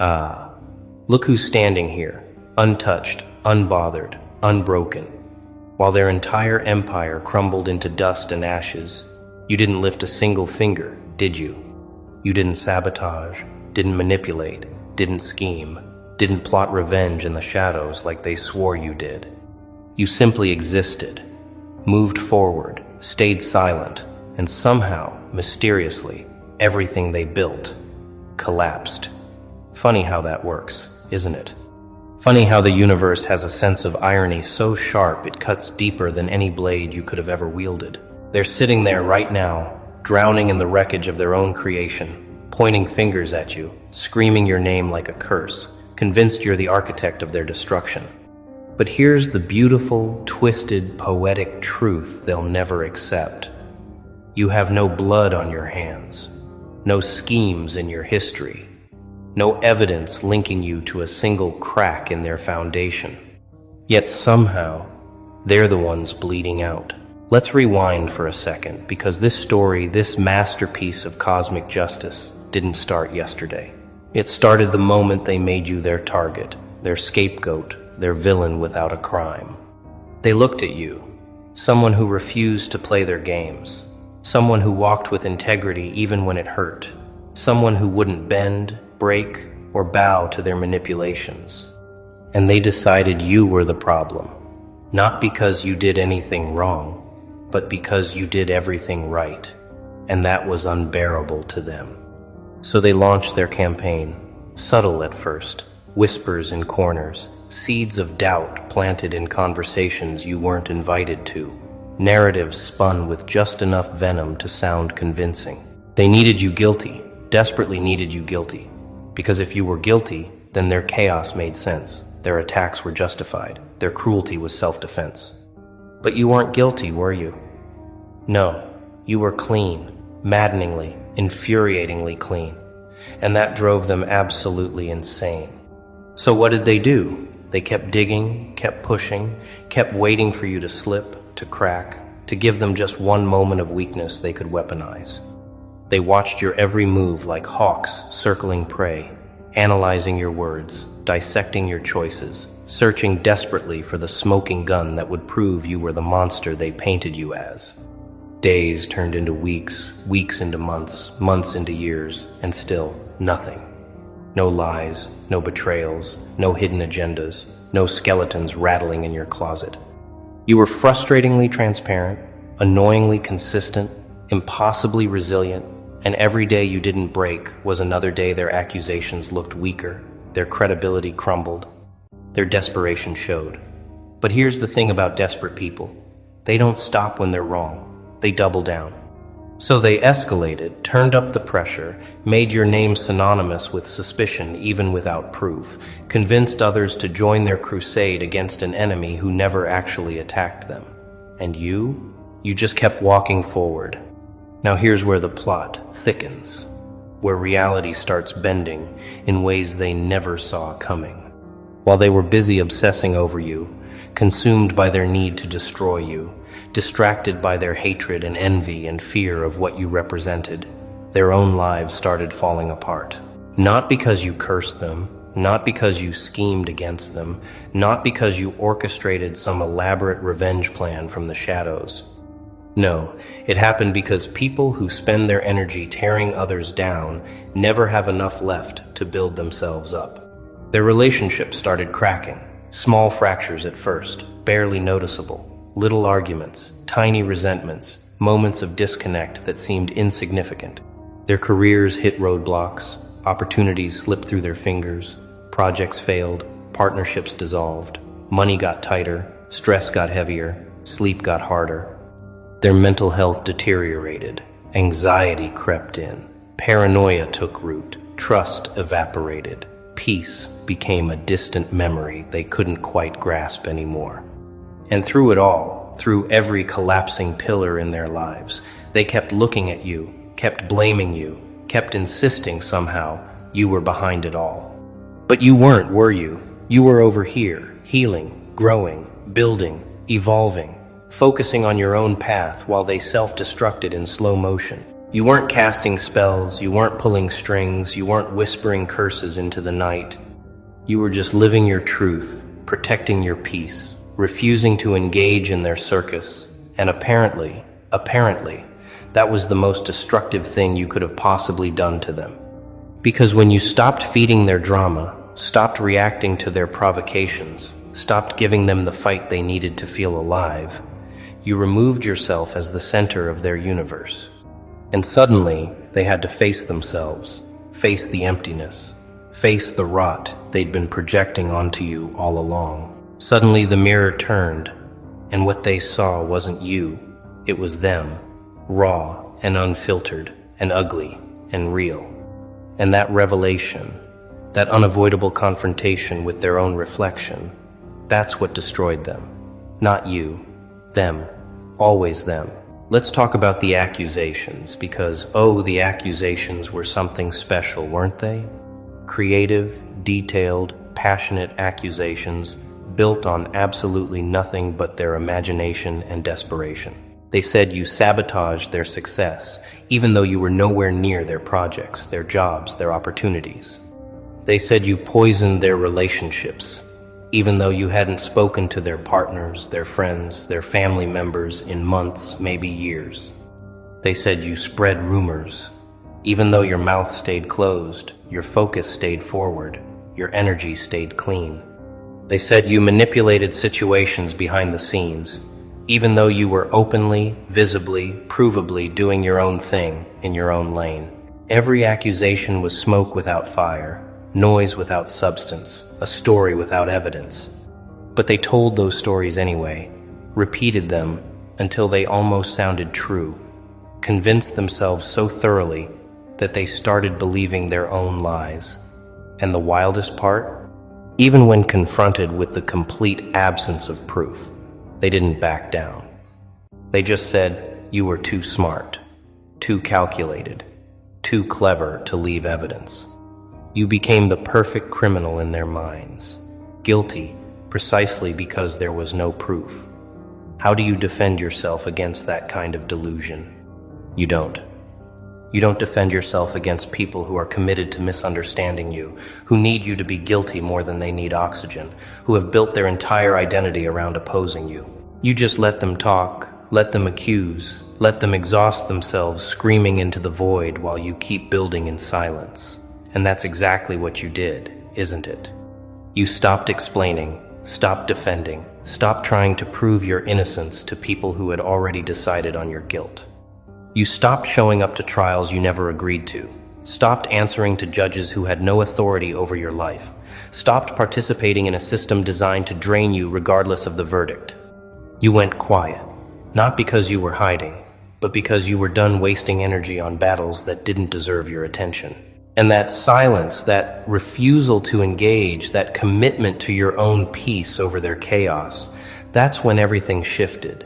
Ah, look who's standing here, untouched, unbothered, unbroken. While their entire empire crumbled into dust and ashes, you didn't lift a single finger, did you? You didn't sabotage, didn't manipulate, didn't scheme, didn't plot revenge in the shadows like they swore you did. You simply existed, moved forward, stayed silent, and somehow, mysteriously, everything they built collapsed. Funny how that works, isn't it? Funny how the universe has a sense of irony so sharp it cuts deeper than any blade you could have ever wielded. They're sitting there right now, drowning in the wreckage of their own creation, pointing fingers at you, screaming your name like a curse, convinced you're the architect of their destruction. But here's the beautiful, twisted, poetic truth they'll never accept. You have no blood on your hands, no schemes in your history, no evidence linking you to a single crack in their foundation. Yet somehow, they're the ones bleeding out. Let's rewind for a second, because this story, this masterpiece of cosmic justice, didn't start yesterday. It started the moment they made you their target, their scapegoat, their villain without a crime. They looked at you, someone who refused to play their games, someone who walked with integrity even when it hurt, someone who wouldn't bend, break, or bow to their manipulations. And they decided you were the problem, not because you did anything wrong, but because you did everything right, and that was unbearable to them. So they launched their campaign, subtle at first, whispers in corners, seeds of doubt planted in conversations you weren't invited to, narratives spun with just enough venom to sound convincing. They needed you guilty, desperately needed you guilty, because if you were guilty, then their chaos made sense, their attacks were justified, their cruelty was self-defense. But you weren't guilty, were you? No, you were clean, maddeningly, infuriatingly clean, and that drove them absolutely insane. So what did they do? They kept digging, kept pushing, kept waiting for you to slip, to crack, to give them just one moment of weakness they could weaponize. They watched your every move like hawks circling prey, analyzing your words, dissecting your choices, searching desperately for the smoking gun that would prove you were the monster they painted you as. Days turned into weeks, weeks into months, months into years, and still nothing. No lies, no betrayals, no hidden agendas, no skeletons rattling in your closet. You were frustratingly transparent, annoyingly consistent, impossibly resilient, and every day you didn't break was another day their accusations looked weaker, their credibility crumbled, their desperation showed. But here's the thing about desperate people. They don't stop when they're wrong. They double down. So they escalated, turned up the pressure, made your name synonymous with suspicion even without proof, convinced others to join their crusade against an enemy who never actually attacked them. And you just kept walking forward. Now here's where the plot thickens, where reality starts bending in ways they never saw coming. While they were busy obsessing over you, consumed by their need to destroy you, distracted by their hatred and envy and fear of what you represented, their own lives started falling apart. Not because you cursed them, not because you schemed against them, not because you orchestrated some elaborate revenge plan from the shadows. No, it happened because people who spend their energy tearing others down never have enough left to build themselves up. Their relationships started cracking, small fractures at first, barely noticeable, little arguments, tiny resentments, moments of disconnect that seemed insignificant. Their careers hit roadblocks, opportunities slipped through their fingers, projects failed, partnerships dissolved, money got tighter, stress got heavier, sleep got harder. Their mental health deteriorated, anxiety crept in, paranoia took root, trust evaporated, peace became a distant memory they couldn't quite grasp anymore. And through it all, through every collapsing pillar in their lives, they kept looking at you, kept blaming you, kept insisting somehow you were behind it all. But you weren't, were you? You were over here, healing, growing, building, evolving, focusing on your own path while they self-destructed in slow motion. You weren't casting spells, you weren't pulling strings, you weren't whispering curses into the night. You were just living your truth, protecting your peace, refusing to engage in their circus. And apparently, that was the most destructive thing you could have possibly done to them. Because when you stopped feeding their drama, stopped reacting to their provocations, stopped giving them the fight they needed to feel alive, you removed yourself as the center of their universe. And suddenly, they had to face themselves, face the emptiness, face the rot they'd been projecting onto you all along. Suddenly the mirror turned, and what they saw wasn't you, it was them, raw and unfiltered and ugly and real. And that revelation, that unavoidable confrontation with their own reflection, that's what destroyed them. Not you, them, always them. Let's talk about the accusations, because, the accusations were something special, weren't they? Creative, detailed, passionate accusations built on absolutely nothing but their imagination and desperation. They said you sabotaged their success, even though you were nowhere near their projects, their jobs, their opportunities. They said you poisoned their relationships, even though you hadn't spoken to their partners, their friends, their family members in months, maybe years. They said you spread rumors, even though your mouth stayed closed, your focus stayed forward, your energy stayed clean. They said you manipulated situations behind the scenes, even though you were openly, visibly, provably doing your own thing in your own lane. Every accusation was smoke without fire, noise without substance, a story without evidence. But they told those stories anyway, repeated them until they almost sounded true, convinced themselves so thoroughly that they started believing their own lies. And the wildest part? Even when confronted with the complete absence of proof, they didn't back down. They just said you were too smart, too calculated, too clever to leave evidence. You became the perfect criminal in their minds, guilty precisely because there was no proof. How do you defend yourself against that kind of delusion? You don't. You don't defend yourself against people who are committed to misunderstanding you, who need you to be guilty more than they need oxygen, who have built their entire identity around opposing you. You just let them talk, let them accuse, let them exhaust themselves screaming into the void while you keep building in silence. And that's exactly what you did, isn't it? You stopped explaining, stopped defending, stopped trying to prove your innocence to people who had already decided on your guilt. You stopped showing up to trials you never agreed to, stopped answering to judges who had no authority over your life, stopped participating in a system designed to drain you regardless of the verdict. You went quiet, not because you were hiding, but because you were done wasting energy on battles that didn't deserve your attention. And that silence, that refusal to engage, that commitment to your own peace over their chaos, that's when everything shifted.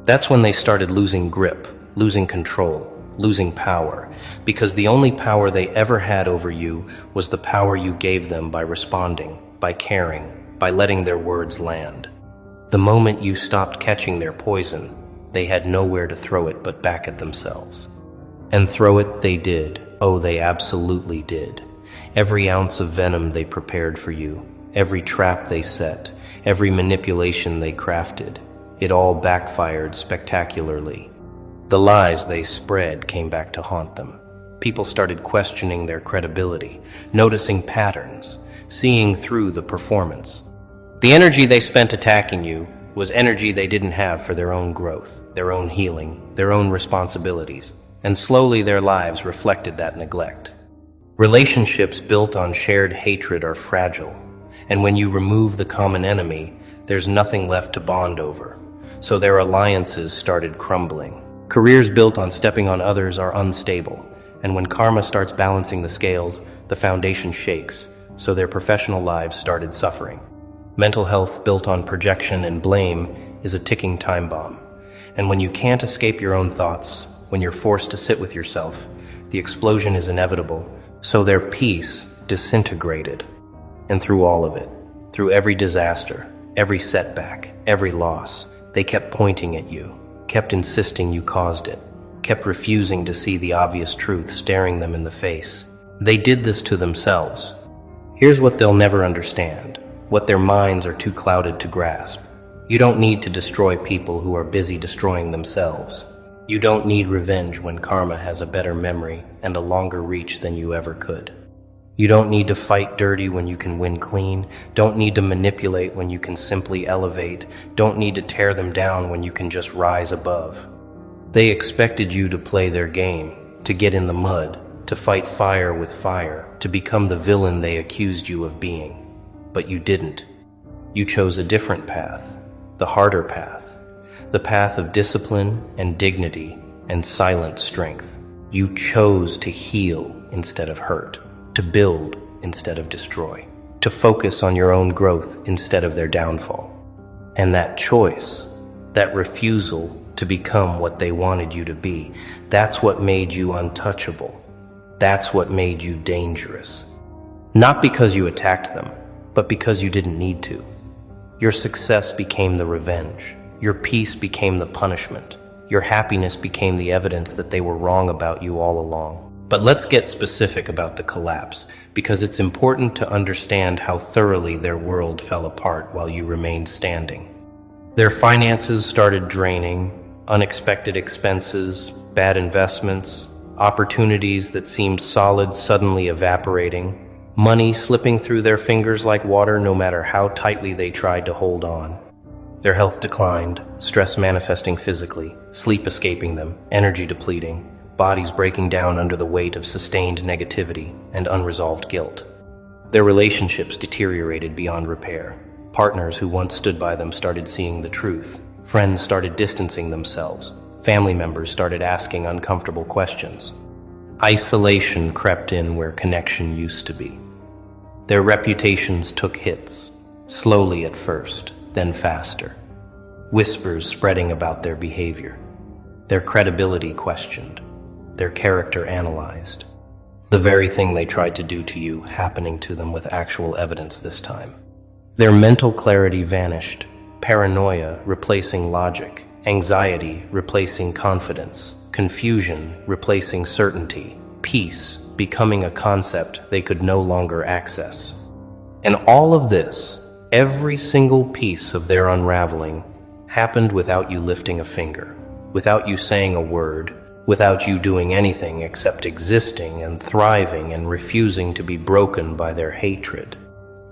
That's when they started losing grip, losing control, losing power, because the only power they ever had over you was the power you gave them by responding, by caring, by letting their words land. The moment you stopped catching their poison, they had nowhere to throw it but back at themselves. And throw it they did. Oh, they absolutely did. Every ounce of venom they prepared for you, every trap they set, every manipulation they crafted, it all backfired spectacularly. The lies they spread came back to haunt them. People started questioning their credibility, noticing patterns, seeing through the performance. The energy they spent attacking you was energy they didn't have for their own growth, their own healing, their own responsibilities. And slowly their lives reflected that neglect. Relationships built on shared hatred are fragile, and when you remove the common enemy, there's nothing left to bond over. So their alliances started crumbling. Careers built on stepping on others are unstable, and when karma starts balancing the scales, the foundation shakes, so their professional lives started suffering. Mental health built on projection and blame is a ticking time bomb, and when you can't escape your own thoughts, when you're forced to sit with yourself, the explosion is inevitable, so their peace disintegrated. And through all of it, through every disaster, every setback, every loss, they kept pointing at you, kept insisting you caused it, kept refusing to see the obvious truth staring them in the face. They did this to themselves. Here's what they'll never understand, what their minds are too clouded to grasp. You don't need to destroy people who are busy destroying themselves. You don't need revenge when karma has a better memory and a longer reach than you ever could. You don't need to fight dirty when you can win clean. Don't need to manipulate when you can simply elevate. Don't need to tear them down when you can just rise above. They expected you to play their game, to get in the mud, to fight fire with fire, to become the villain they accused you of being. But you didn't. You chose a different path, the harder path, the path of discipline and dignity and silent strength. You chose to heal instead of hurt, to build instead of destroy, to focus on your own growth instead of their downfall. And that choice, that refusal to become what they wanted you to be, that's what made you untouchable. That's what made you dangerous. Not because you attacked them, but because you didn't need to. Your success became the revenge. Your peace became the punishment. Your happiness became the evidence that they were wrong about you all along. But let's get specific about the collapse, because it's important to understand how thoroughly their world fell apart while you remained standing. Their finances started draining, unexpected expenses, bad investments, opportunities that seemed solid suddenly evaporating, money slipping through their fingers like water no matter how tightly they tried to hold on. Their health declined, stress manifesting physically, sleep escaping them, energy depleting, bodies breaking down under the weight of sustained negativity and unresolved guilt. Their relationships deteriorated beyond repair. Partners who once stood by them started seeing the truth. Friends started distancing themselves. Family members started asking uncomfortable questions. Isolation crept in where connection used to be. Their reputations took hits, slowly at first, then faster. Whispers spreading about their behavior. Their credibility questioned. Their character analyzed. The very thing they tried to do to you happening to them with actual evidence this time. Their mental clarity vanished, paranoia replacing logic, anxiety replacing confidence, confusion replacing certainty, peace becoming a concept they could no longer access. And all of this, every single piece of their unraveling, happened without you lifting a finger, without you saying a word, without you doing anything except existing and thriving and refusing to be broken by their hatred.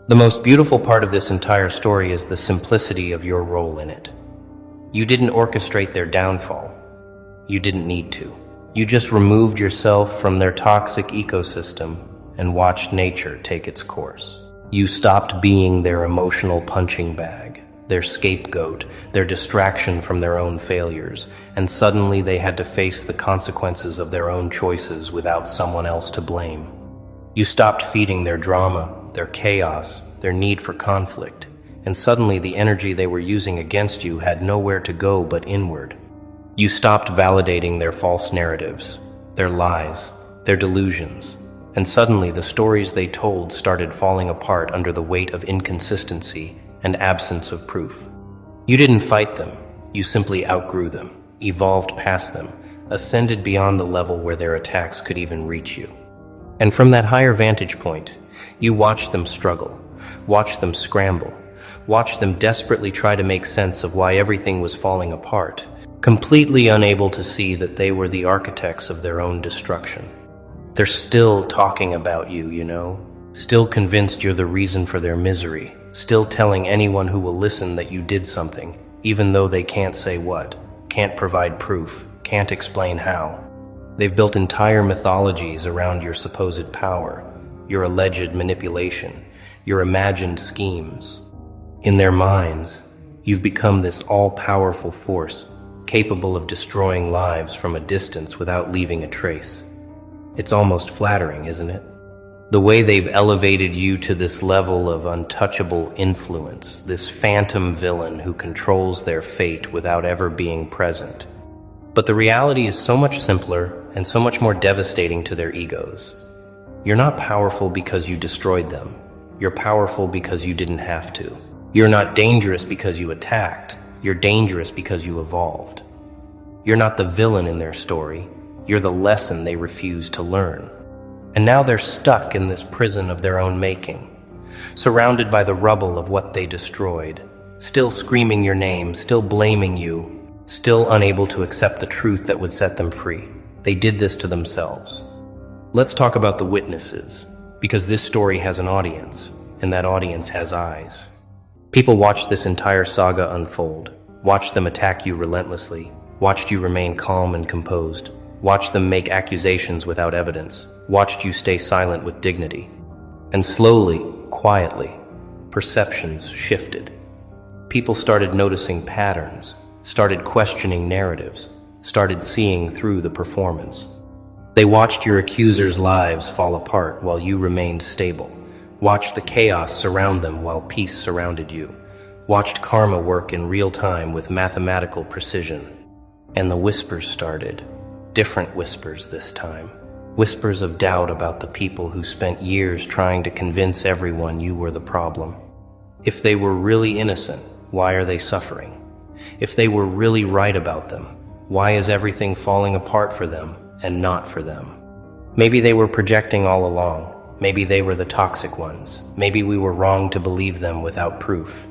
The most beautiful part of this entire story is the simplicity of your role in it. You didn't orchestrate their downfall. You didn't need to. You just removed yourself from their toxic ecosystem and watched nature take its course. You stopped being their emotional punching bag, their scapegoat, their distraction from their own failures, and suddenly they had to face the consequences of their own choices without someone else to blame. You stopped feeding their drama, their chaos, their need for conflict, and suddenly the energy they were using against you had nowhere to go but inward. You stopped validating their false narratives, their lies, their delusions, and suddenly the stories they told started falling apart under the weight of inconsistency and absence of proof. You didn't fight them, you simply outgrew them, evolved past them, ascended beyond the level where their attacks could even reach you. And from that higher vantage point, you watched them struggle, watched them scramble, watched them desperately try to make sense of why everything was falling apart, completely unable to see that they were the architects of their own destruction. They're still talking about you, you know, still convinced you're the reason for their misery, still telling anyone who will listen that you did something, even though they can't say what, can't provide proof, can't explain how. They've built entire mythologies around your supposed power, your alleged manipulation, your imagined schemes. In their minds, you've become this all-powerful force, capable of destroying lives from a distance without leaving a trace. It's almost flattering, isn't it? The way they've elevated you to this level of untouchable influence, this phantom villain who controls their fate without ever being present. But the reality is so much simpler and so much more devastating to their egos. You're not powerful because you destroyed them. You're powerful because you didn't have to. You're not dangerous because you attacked. You're dangerous because you evolved. You're not the villain in their story. You're the lesson they refuse to learn. And now they're stuck in this prison of their own making, surrounded by the rubble of what they destroyed, still screaming your name, still blaming you, still unable to accept the truth that would set them free. They did this to themselves. Let's talk about the witnesses, because this story has an audience, and that audience has eyes. People watched this entire saga unfold, watched them attack you relentlessly, watched you remain calm and composed, watched them make accusations without evidence, watched you stay silent with dignity. And slowly, quietly, perceptions shifted. People started noticing patterns, started questioning narratives, started seeing through the performance. They watched your accusers' lives fall apart while you remained stable, watched the chaos surround them while peace surrounded you, watched karma work in real time with mathematical precision. And the whispers started, different whispers this time. Whispers of doubt about the people who spent years trying to convince everyone you were the problem. If they were really innocent, why are they suffering? If they were really right about them, why is everything falling apart for them and not for them? Maybe they were projecting all along. Maybe they were the toxic ones. Maybe we were wrong to believe them without proof.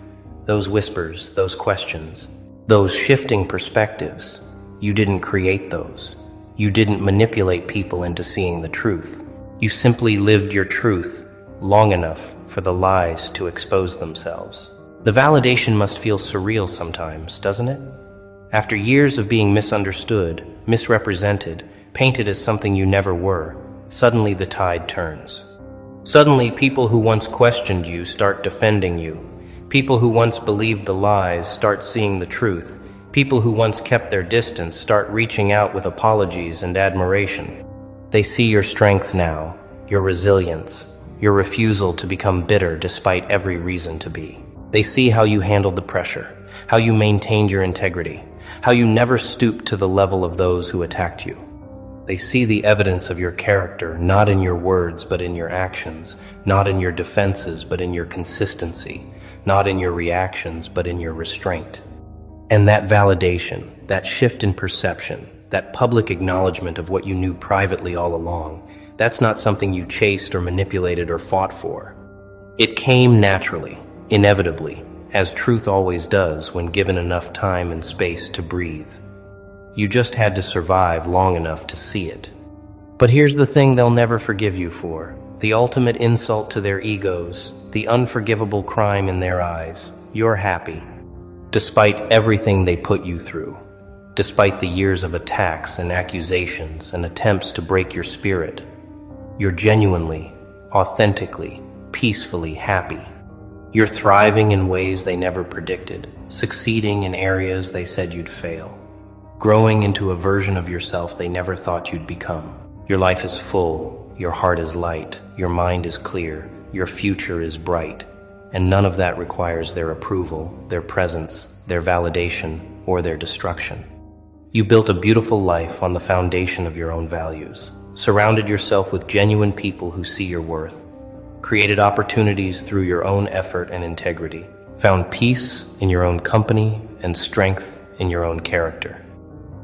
Those whispers, those questions, those shifting perspectives, you didn't create those. You didn't manipulate people into seeing the truth. You simply lived your truth long enough for the lies to expose themselves. The validation must feel surreal sometimes, doesn't it? After years of being misunderstood, misrepresented, painted as something you never were, suddenly the tide turns. Suddenly, people who once questioned you start defending you. People who once believed the lies start seeing the truth. People who once kept their distance start reaching out with apologies and admiration. They see your strength now, your resilience, your refusal to become bitter despite every reason to be. They see how you handled the pressure, how you maintained your integrity, how you never stooped to the level of those who attacked you. They see the evidence of your character, not in your words but in your actions, not in your defenses but in your consistency, not in your reactions but in your restraint. And that validation, that shift in perception, that public acknowledgement of what you knew privately all along, that's not something you chased or manipulated or fought for. It came naturally, inevitably, as truth always does when given enough time and space to breathe. You just had to survive long enough to see it. But here's the thing they'll never forgive you for, the ultimate insult to their egos, the unforgivable crime in their eyes. You're happy. Despite everything they put you through, despite the years of attacks and accusations and attempts to break your spirit, you're genuinely, authentically, peacefully happy. You're thriving in ways they never predicted, succeeding in areas they said you'd fail, growing into a version of yourself they never thought you'd become. Your life is full, your heart is light, your mind is clear, your future is bright. And none of that requires their approval, their presence, their validation, or their destruction. You built a beautiful life on the foundation of your own values, surrounded yourself with genuine people who see your worth, created opportunities through your own effort and integrity, found peace in your own company and strength in your own character.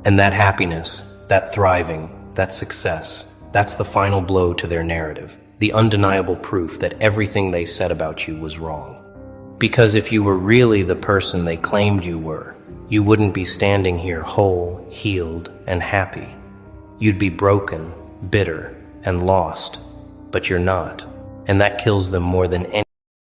And that happiness, that thriving, that success, that's the final blow to their narrative. The undeniable proof that everything they said about you was wrong. Because if you were really the person they claimed you were, you wouldn't be standing here whole, healed, and happy. You'd be broken, bitter, and lost. But you're not. And that kills them more than any